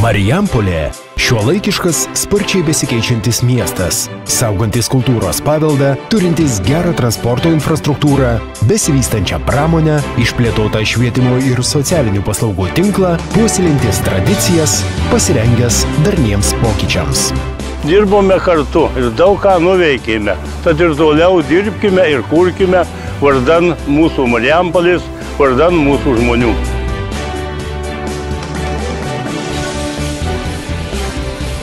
Marijampolė – šiuolaikiškas, sparčiai besikeičiantis miestas, saugantis kultūros paveldą, turintis gerą transporto infrastruktūrą, besivystančią pramonę, išplėtotą švietimo ir socialinių paslaugų tinklą, puoselėjantis tradicijas, pasirengęs darniems pokyčiams. Dirbome kartu ir daug ką nuveikėme, tad ir toliau dirbkime ir kurkime vardan mūsų Marijampolės, vardan mūsų žmonių.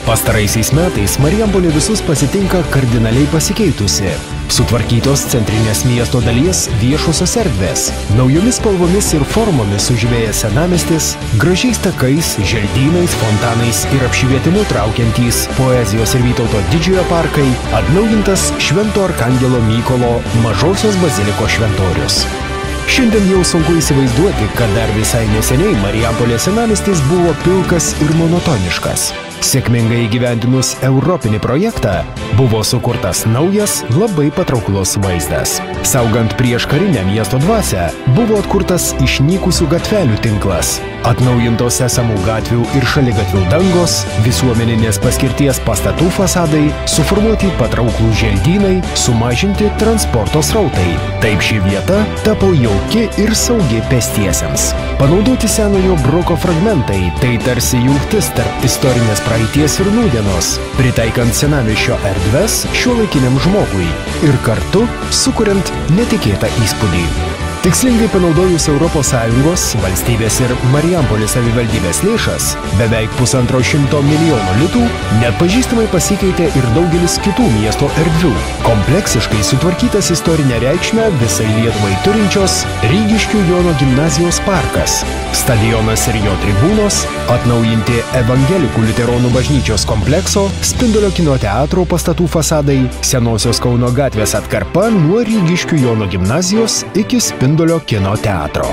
Pastaraisiais metais Marijampolė visus pasitinka kardinaliai pasikeitusi. Sutvarkytos centrinės miesto dalies viešosios erdvės, naujomis spalvomis ir formomis sužvėjęs senamiestis, gražiais takais, želdynais, fontanais ir apšvietimu traukiantys poezijos ir Vytauto Didžiojo parkai, atnaujintas Švento Arkangelo Mykolo Mažosios bazilikos šventorius. Šiandien jau sunku įsivaizduoti, kad dar visai neseniai Marijampolės senamiestis buvo pilkas ir monotoniškas. Sėkmingai įgyvendinus europinį projektą, buvo sukurtas naujas, labai patrauklus vaizdas. Saugant prieškarinę miesto dvasią, buvo atkurtas išnykusių gatvelių tinklas, atnaujintos esamų gatvių ir šaligatvių dangos, visuomeninės paskirties pastatų fasadai, suformuoti patrauklų želdynai, sumažinti transporto srautai. Taip ši vieta tapo jauki ir saugi pėstiesiems. Panaudoti senojo broko fragmentai, tai tarsi jungtis tarp istorinės praeities ir nūdienos, pritaikant senamiesčio erdves šiuolaikiniam žmogui ir kartu sukuriant netikėtą įspūdį. Tikslingai panaudojus ES, valstybės ir Marijampolės savivaldybės lėšas, beveik 150 milijonų litų, neatpažįstamai pasikeitė ir daugelis kitų miesto erdvių. Kompleksiškai sutvarkytas istorinę reikšmę visai Lietuvai turinčios Rygiškių Jono gimnazijos parkas, stadionas ir jo tribūnos, atnaujinti Evangelikų liuteronų bažnyčios komplekso, Spindulio kino teatro pastatų fasadai, senosios Kauno gatvės atkarpa nuo Rygiškių Jono gimnazijos iki Spindulio kino teatro.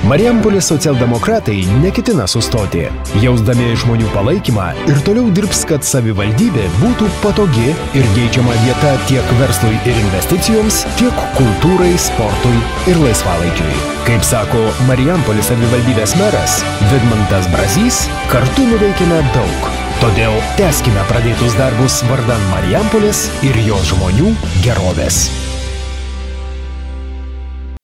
Marijampolės socialdemokratai neketina sustoti, jausdami žmonių palaikymą ir toliau dirbs, kad savivaldybė būtų patogi ir geidžiama vieta tiek verslui ir investicijoms, tiek kultūrai, sportui ir laisvalaikiui. Kaip sako Marijampolės savivaldybės meras Vidmantas Brazys, kartu nuveikėme daug. Todėl tęskime pradėtus darbus vardan Marijampolės ir jos žmonių gerovės.